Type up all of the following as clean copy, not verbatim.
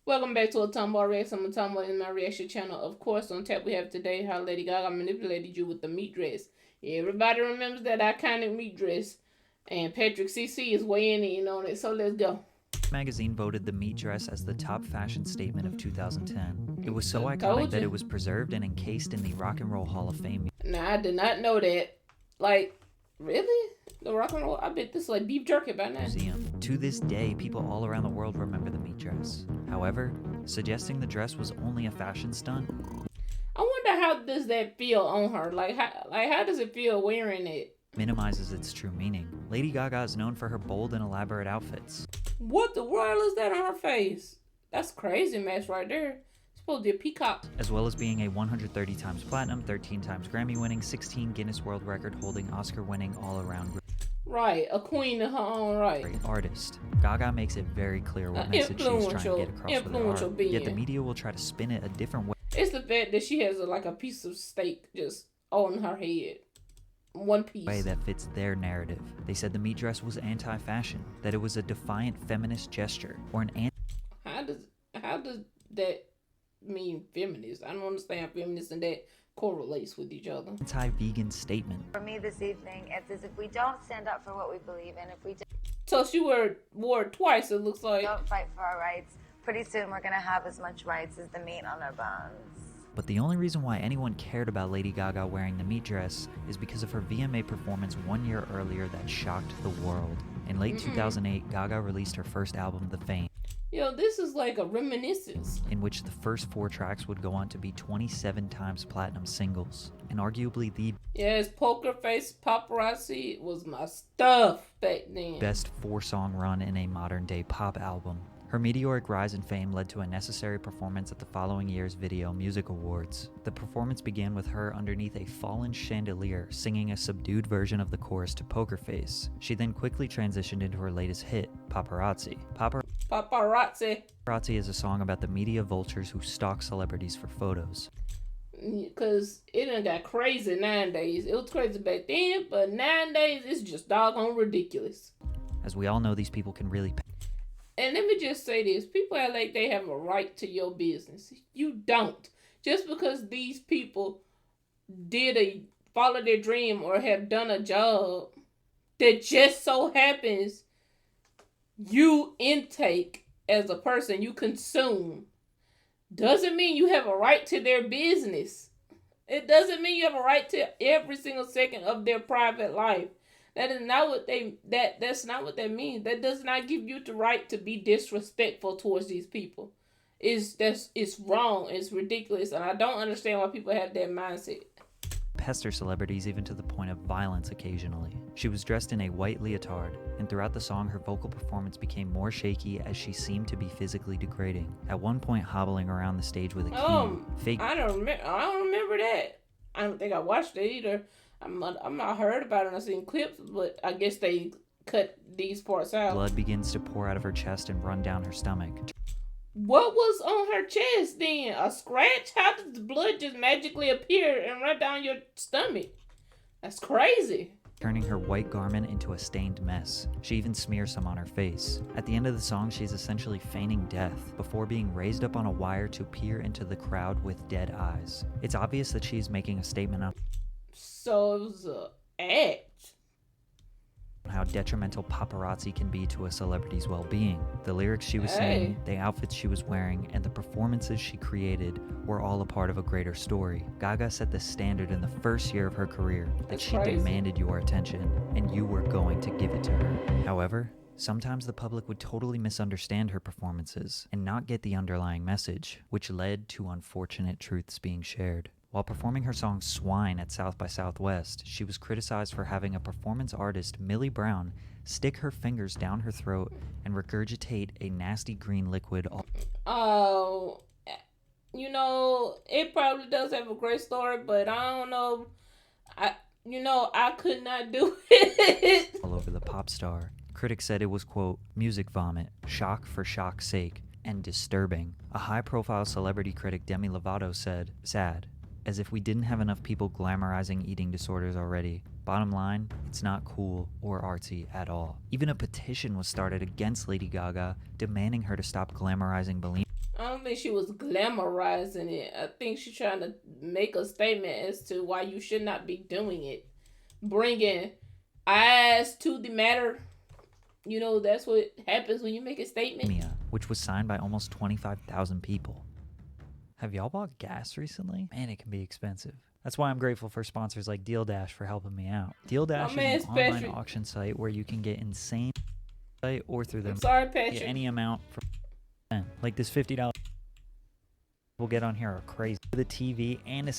Welcome back to a Tomboy Reaction. I'm a Tomboy in my reaction channel. Of course, on tap we have today how Lady Gaga manipulated you with the meat dress. Everybody remembers that iconic meat dress. And Patrick CC is weighing in on it, so let's go. Magazine voted the meat dress as the top fashion statement of 2010. It was so iconic Told that you. it was preserved and encased in the Rock and Roll Hall of Fame Nah, I did not know that. Like, really? The rock and roll? I bet this is like beef jerky by now. Museum. To this day, people all around the world remember the meat dress. However, suggesting the dress was only a fashion stunt. I wonder how does that feel on her? Like how does it feel wearing it? Minimizes its true meaning. Lady Gaga is known for her bold and elaborate outfits. What the world is that on her face? That's crazy mess right there. Supposed to be a peacock. As well as being a 130 times platinum, 13 times Grammy winning, 16 Guinness World Record holding, Oscar winning, all around Right, a queen in her own right. great artist. Gaga makes it very clear what message she was trying to get across with her art. Being. Yet the media will try to spin it a different way. It's the fact that she has like a piece of steak just on her head. One piece. Way that fits their narrative. They said the meat dress was anti-fashion, that it was a defiant feminist gesture, or an How does that mean feminist? I don't understand feminist and that correlates with each other. anti-vegan statement. For me this evening, it's as if we don't stand up for what we believe in, if we So she wore it twice, it looks like. don't fight for our rights, pretty soon we're going to have as much rights as the meat on our bones. But the only reason why anyone cared about Lady Gaga wearing the meat dress is because of her VMA performance 1 year earlier that shocked the world. In late 2008, Gaga released her first album, The Fame, Yo, this is like a reminiscence. in which the first 4 tracks would go on to be 27 times platinum singles, and arguably the Yes, Poker Face Paparazzi was my stuff back then. best 4-song run in a modern-day pop album. Her meteoric rise in fame led to a necessary performance at the following year's Video Music Awards. The performance began with her underneath a fallen chandelier singing a subdued version of the chorus to Poker Face. She then quickly transitioned into her latest hit, Paparazzi. Paparazzi. Paparazzi is a song about the media vultures who stalk celebrities for photos. Because it done got crazy nowadays. It was crazy back then, but nowadays it's just doggone ridiculous. As we all know, these people can really And let me just say this. People act like they have a right to your business. You don't. Just because these people follow their dream or have done a job that just so happens you intake as a person, you consume, doesn't mean you have a right to their business. It doesn't mean you have a right to every single second of their private life. That is not what that's not what that means. That does not give you the right to be disrespectful towards these people. It's wrong. It's ridiculous, and I don't understand why people have that mindset. pester celebrities even to the point of violence occasionally. She was dressed in a white leotard, and throughout the song her vocal performance became more shaky as she seemed to be physically degrading, at one point hobbling around the stage with a cane. I don't remember that. I don't think I watched it either. I'm not heard about it. I've seen clips, but I guess they cut these parts out. Blood begins to pour out of her chest and run down her stomach. What was on her chest then? A scratch? How did the blood just magically appear and run down your stomach? That's crazy. Turning her white garment into a stained mess. She even smears some on her face. At the end of the song, she's essentially feigning death before being raised up on a wire to peer into the crowd with dead eyes. It's obvious that she's making a statement on So it was an act. how detrimental paparazzi can be to a celebrity's well-being. The lyrics she was singing, the outfits she was wearing, and the performances she created were all a part of a greater story. Gaga set the standard in the first year of her career that she demanded your attention, and you were going to give it to her. However, sometimes the public would totally misunderstand her performances and not get the underlying message, which led to unfortunate truths being shared. While performing her song Swine at South by Southwest, she was criticized for having a performance artist, Millie Brown, stick her fingers down her throat and regurgitate a nasty green liquid. Oh, you know, it probably does have a great story, but I don't know. I could not do it. All over the pop star. Critics said it was, quote, music vomit, shock for shock's sake, and disturbing. A high-profile celebrity critic, Demi Lovato, said, sad. As if we didn't have enough people glamorizing eating disorders already. Bottom line, it's not cool or artsy at all. Even a petition was started against Lady Gaga, demanding her to stop glamorizing bulimia. I don't think she was glamorizing it. I think she's trying to make a statement as to why you should not be doing it. Bringing eyes to the matter. You know, that's what happens when you make a statement. Which was signed by almost 25,000 people. Have y'all bought gas recently? Man, it can be expensive. That's why I'm grateful for sponsors like Deal Dash for helping me out. Deal Dash is an online auction site where you can get insane site or through them. Sorry, Patrick. Get any amount for like this $50 we'll get on here are crazy. The TV and a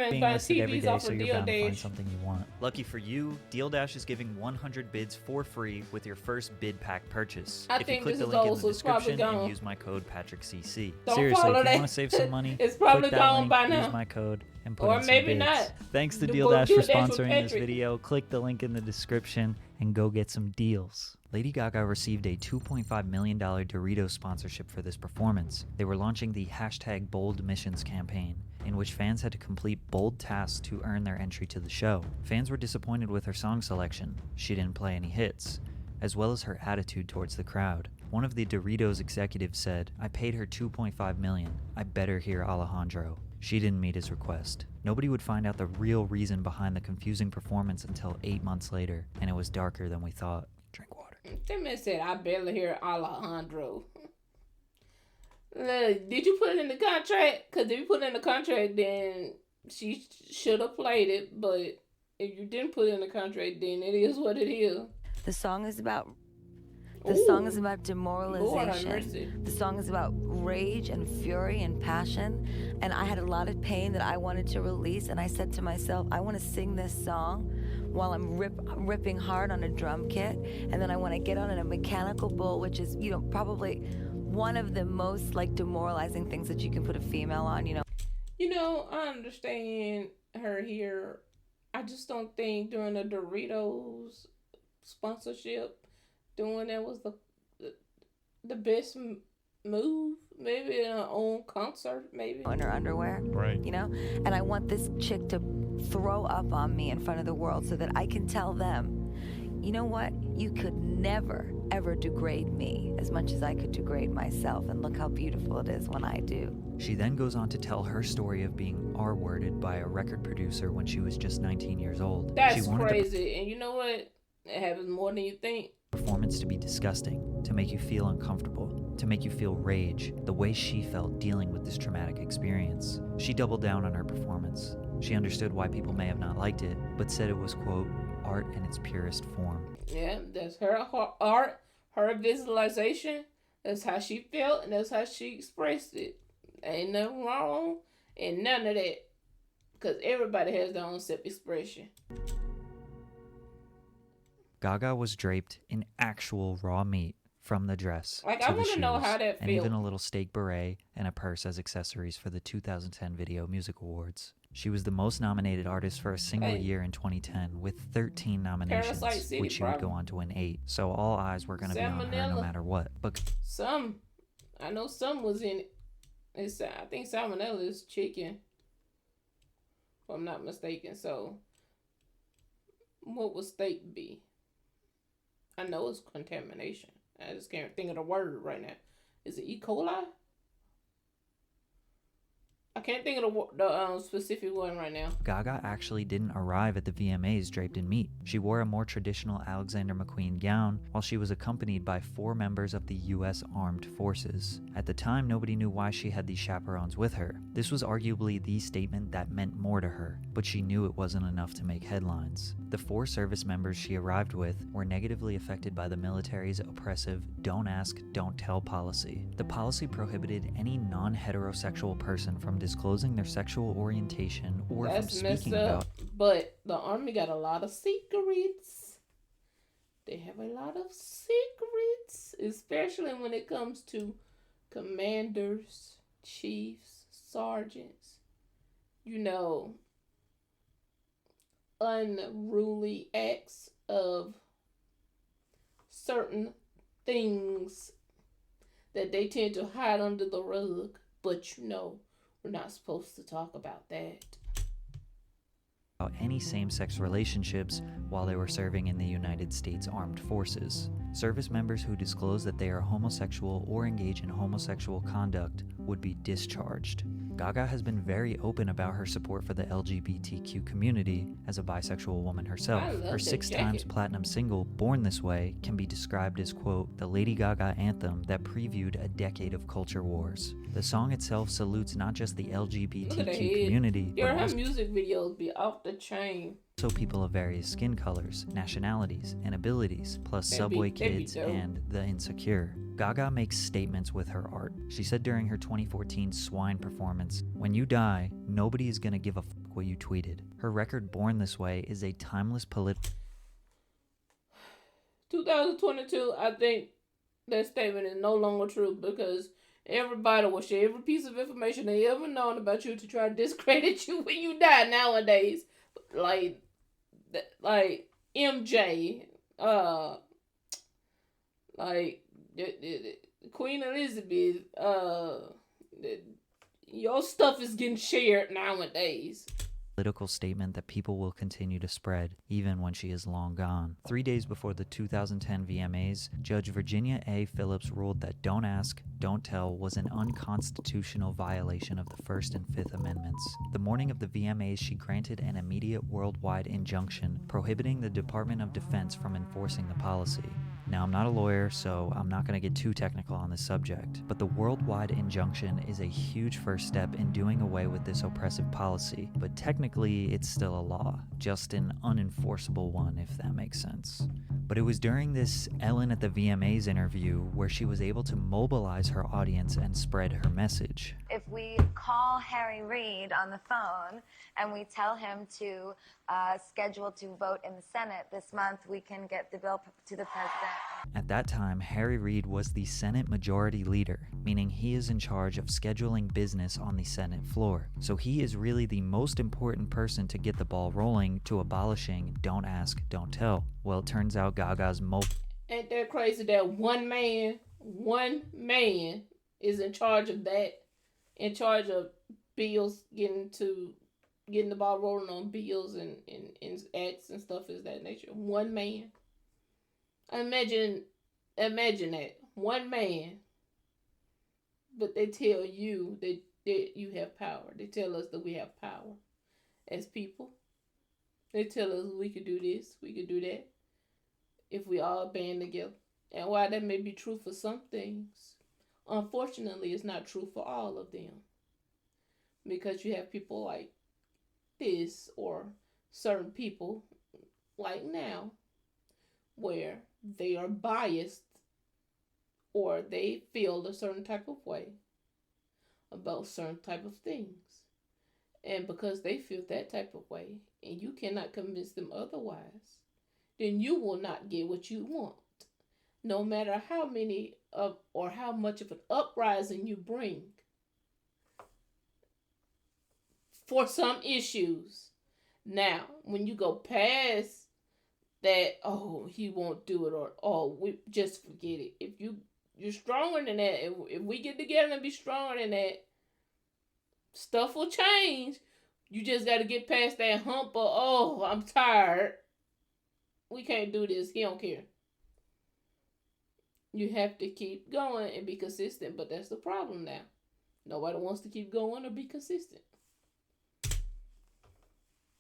being listed every day, so you're bound to find something you want. Lucky for you, Deal Dash is giving 100 bids for free with your first bid pack purchase. If you click the link in the description and use my code PatrickCC. Seriously, if you want to save some money, it's probably click that gone link, by now. Use my code, and put or in some maybe bids. Not. Thanks to Deal Dash for sponsoring this video. Click the link in the description and go get some deals. Lady Gaga received a $2.5 million Doritos sponsorship for this performance. They were launching the #BoldMissions campaign, in which fans had to complete bold tasks to earn their entry to the show. Fans were disappointed with her song selection. She didn't play any hits, as well as her attitude towards the crowd. One of the Doritos executives said, "I paid her $2.5 million. I better hear Alejandro." She didn't meet his request. Nobody would find out the real reason behind the confusing performance until 8 months later, and it was darker than we thought. Drink water. That man said, "I barely hear Alejandro." Did you put it in the contract? Because if you put it in the contract, then she should have played it. But if you didn't put it in the contract, then it is what it is. The song is about demoralization. The song is about rage and fury and passion. And I had a lot of pain that I wanted to release. And I said to myself, I want to sing this song while I'm ripping hard on a drum kit. And then I want to get on a mechanical bull, which is, you know, probably one of the most demoralizing things that you can put a female on, you know. You know, I understand her here. I just don't think during the Doritos sponsorship, doing that was the best move. Maybe in her own concert, maybe. In her underwear, right? You know, and I want this chick to throw up on me in front of the world so that I can tell them, you know what? You could never, ever degrade me as much as I could degrade myself, and look how beautiful it is when I do. She then goes on to tell her story of being R-worded by a record producer when she was just 19 years old. That's crazy, and you know what? It happens more than you think. Performance to be disgusting, to make you feel uncomfortable, to make you feel rage, the way she felt dealing with this traumatic experience. She doubled down on her performance. She understood why people may have not liked it, but said it was, quote, art in its purest form. Yeah, that's her art, her visualization. That's how she felt, and that's how she expressed it. Ain't nothing wrong, and none of that. Because everybody has their own self-expression. Gaga was draped in actual raw meat from the dress I to the want to know how that and feels. even a little steak beret and a purse as accessories for the 2010 Video Music Awards. She was the most nominated artist for a single year in 2010 with 13 nominations, which she would go on to win 8. So all eyes were going to be on her no matter what. But I know some was in it. I think salmonella is chicken, if I'm not mistaken. So what would steak be? I know it's contamination. I just can't think of the word right now. Is it E. coli? I can't think of the specific one right now. Gaga actually didn't arrive at the VMAs draped in meat. She wore a more traditional Alexander McQueen gown while she was accompanied by 4 members of the U.S. Armed Forces. At the time, nobody knew why she had these chaperones with her. This was arguably the statement that meant more to her, but she knew it wasn't enough to make headlines. The 4 service members she arrived with were negatively affected by the military's oppressive don't ask, don't tell policy. The policy prohibited any non-heterosexual person from disclosing their sexual orientation or from speaking about. But the army got a lot of secrets. They have a lot of secrets, especially when it comes to commanders, chiefs, sergeants. You know, unruly acts of certain things that they tend to hide under the rug. But you know, we're not supposed to talk about that. about any same-sex relationships while they were serving in the United States Armed Forces. Service members who disclose that they are homosexual or engage in homosexual conduct would be discharged. Gaga has been very open about her support for the LGBTQ community as a bisexual woman herself. Her 6 times platinum single, Born This Way, can be described as, quote, the Lady Gaga anthem that previewed a decade of culture wars. The song itself salutes not just the LGBTQ community, but her music videos be off the chain. Also people of various skin colors, nationalities, and abilities, plus Subway Kids and The Insecure. Gaga makes statements with her art. She said during her 2014 Swine performance, "When you die, nobody is gonna give a fuck what you tweeted." Her record Born This Way is a timeless political... 2022, I think that statement is no longer true because everybody will share every piece of information they ever known about you to try to discredit you when you die nowadays. Like MJ, like Queen Elizabeth, your stuff is getting shared nowadays. Political statement that people will continue to spread, even when she is long gone. 3 days before the 2010 VMAs, Judge Virginia A. Phillips ruled that Don't Ask, Don't Tell was an unconstitutional violation of the First and Fifth Amendments. The morning of the VMAs, she granted an immediate worldwide injunction prohibiting the Department of Defense from enforcing the policy. Now, I'm not a lawyer, so I'm not going to get too technical on this subject, but the worldwide injunction is a huge first step in doing away with this oppressive policy, but technically it's still a law, just an unenforceable one, if that makes sense. But it was during this Ellen at the VMAs interview where she was able to mobilize her audience and spread her message. If we call Harry Reid on the phone and we tell him to schedule to vote in the Senate this month, we can get the bill to the president. At that time, Harry Reid was the Senate Majority Leader, meaning he is in charge of scheduling business on the Senate floor. So he is really the most important person to get the ball rolling to abolishing Don't Ask, Don't Tell. Well, it turns out Gaga's Ain't that crazy that one man is in charge of that, in charge of bills, getting the ball rolling on bills and acts and stuff of that nature. One man. Imagine that. One man. But they tell you that you have power. They tell us that we have power as people. They tell us we could do this, we could do that, if we all band together. And while that may be true for some things, unfortunately, it's not true for all of them. Because you have people like this, or certain people like now, where they are biased or they feel a certain type of way about certain type of things. And because they feel that type of way and you cannot convince them otherwise, then you will not get what you want. No matter how many of or how much of an uprising you bring for some issues. Now, when you go past that, oh, he won't do it, or oh, we just forget it. If you're stronger than that, if we get together and be stronger than that, stuff will change. You just got to get past that hump of, oh, I'm tired. We can't do this. He don't care. You have to keep going and be consistent, but that's the problem now. Nobody wants to keep going or be consistent.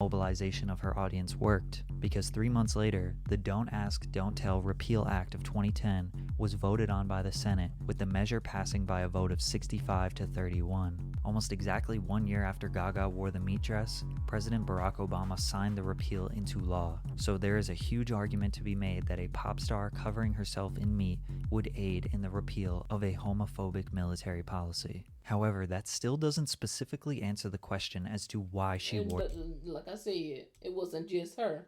Mobilization of her audience worked, because 3 months later, the Don't Ask, Don't Tell Repeal Act of 2010 was voted on by the Senate, with the measure passing by a vote of 65 to 31. Almost exactly 1 year after Gaga wore the meat dress, President Barack Obama signed the repeal into law. So there is a huge argument to be made that a pop star covering herself in meat would aid in the repeal of a homophobic military policy. However, that still doesn't specifically answer the question as to why she wore it. Like I said, it wasn't just her.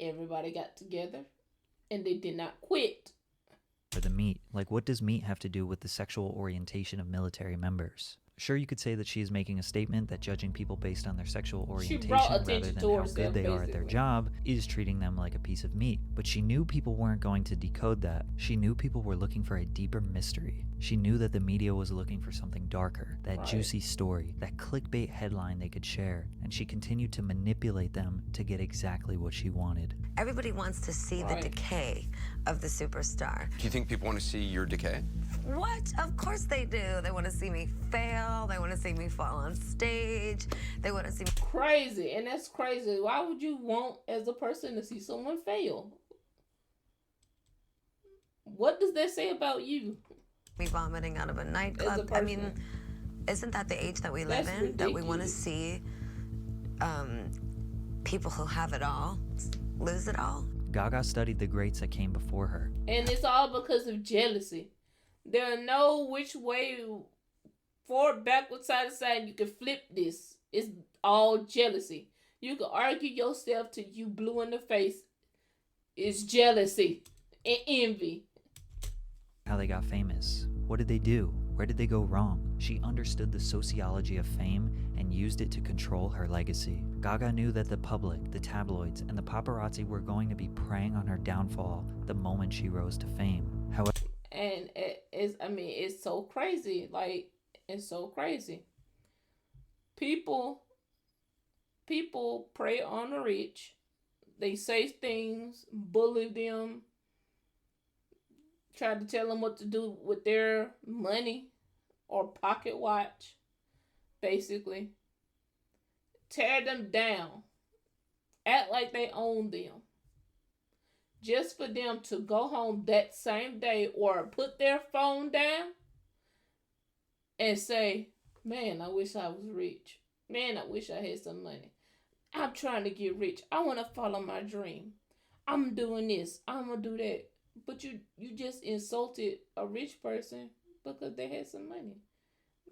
Everybody got together and they did not quit. For the meat. Like, what does meat have to do with the sexual orientation of military members? Sure, you could say that she is making a statement that judging people based on their sexual orientation rather than how good they are at their job is treating them like a piece of meat. But she knew people weren't going to decode that. She knew people were looking for a deeper mystery. She knew that the media was looking for something darker, that juicy story, that clickbait headline they could share, and she continued to manipulate them to get exactly what she wanted. Everybody wants to see the decay of the superstar. Do you think people want to see your decay? What? Of course they do. They want to see me fail. They want to see me fall on stage. They want to see me... Crazy. And that's crazy. Why would you want, as a person, to see someone fail? What does that say about you? Me vomiting out of a nightclub. I mean, isn't that the age that we live in? Ridiculous. That we want to see people who have it all lose it all? Gaga studied the greats that came before her. And it's all because of jealousy. There are no which way, forward, backward, side to side, you can flip this. It's all jealousy. You can argue yourself till you blue in the face. It's jealousy and envy. How they got famous. What did they do? Where did they go wrong? She understood the sociology of fame and used it to control her legacy. Gaga knew that the public, the tabloids, and the paparazzi were going to be preying on her downfall the moment she rose to fame. However, and it's so crazy. Like, it's so crazy. People prey on the rich. They say things, bully them, try to tell them what to do with their money or pocket watch, basically. Tear them down. Act like they own them. Just for them to go home that same day or put their phone down and say, man, I wish I was rich. Man, I wish I had some money. I'm trying to get rich. I want to follow my dream. I'm doing this. I'm going to do that. But you just insulted a rich person because they had some money.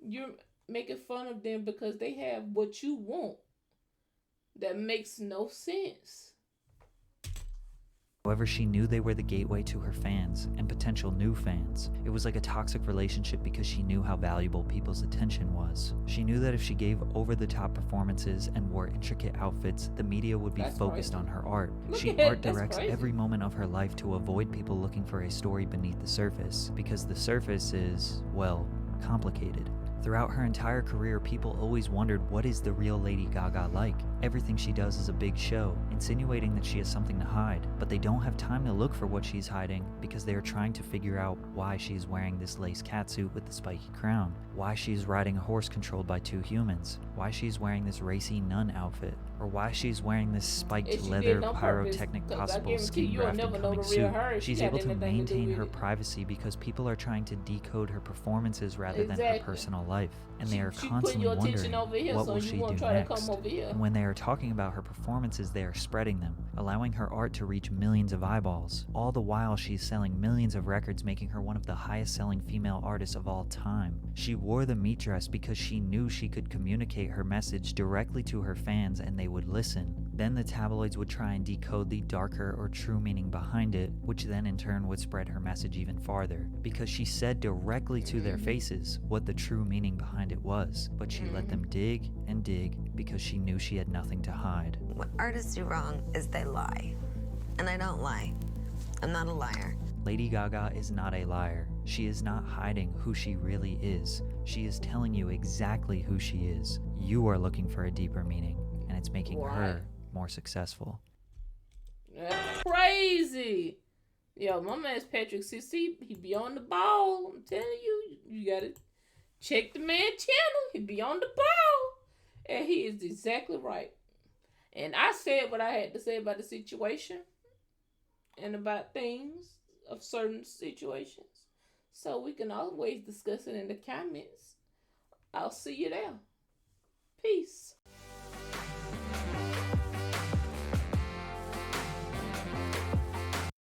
You're making fun of them because they have what you want. That makes no sense. However, she knew they were the gateway to her fans and potential new fans. It was like a toxic relationship because she knew how valuable people's attention was. She knew that if she gave over-the-top performances and wore intricate outfits, the media would be focused on her art. She art directs every moment of her life to avoid people looking for a story beneath the surface, because the surface is, well, complicated. Throughout her entire career, people always wondered, what is the real Lady Gaga like? Everything she does is a big show, insinuating that she has something to hide, but they don't have time to look for what she's hiding because they are trying to figure out why she's wearing this lace catsuit with the spiky crown, why she's riding a horse controlled by two humans, why she's wearing this racy nun outfit, or why she's wearing this spiked leather pyrotechnic possible skin grafted coming suit. She's able to maintain her privacy because people are trying to decode her performances rather than her personal life, and they are constantly wondering, what will she do next? And when they are talking about her performances, they are spreading them, allowing her art to reach millions of eyeballs. All the while, she's selling millions of records, making her one of the highest selling female artists of all time. She wore the meat dress because she knew she could communicate her message directly to her fans and they would listen. Then the tabloids would try and decode the darker or true meaning behind it, which then in turn would spread her message even farther, because she said directly to their faces what the true meaning behind it was, but she let them dig and dig because she knew she had nothing to hide. What artists do wrong is they lie, and I don't lie. I'm not a liar. Lady Gaga is not a liar. She is not hiding who she really is. She is telling you exactly who she is. You are looking for a deeper meaning, and it's making her more successful. That's crazy. Yo, my man's Patrick CC, he be on the ball. I'm telling you, you gotta check the man channel. He be on the ball. And he is exactly right. And I said what I had to say about the situation and about things of certain situations. So we can always discuss it in the comments. I'll see you there. Peace.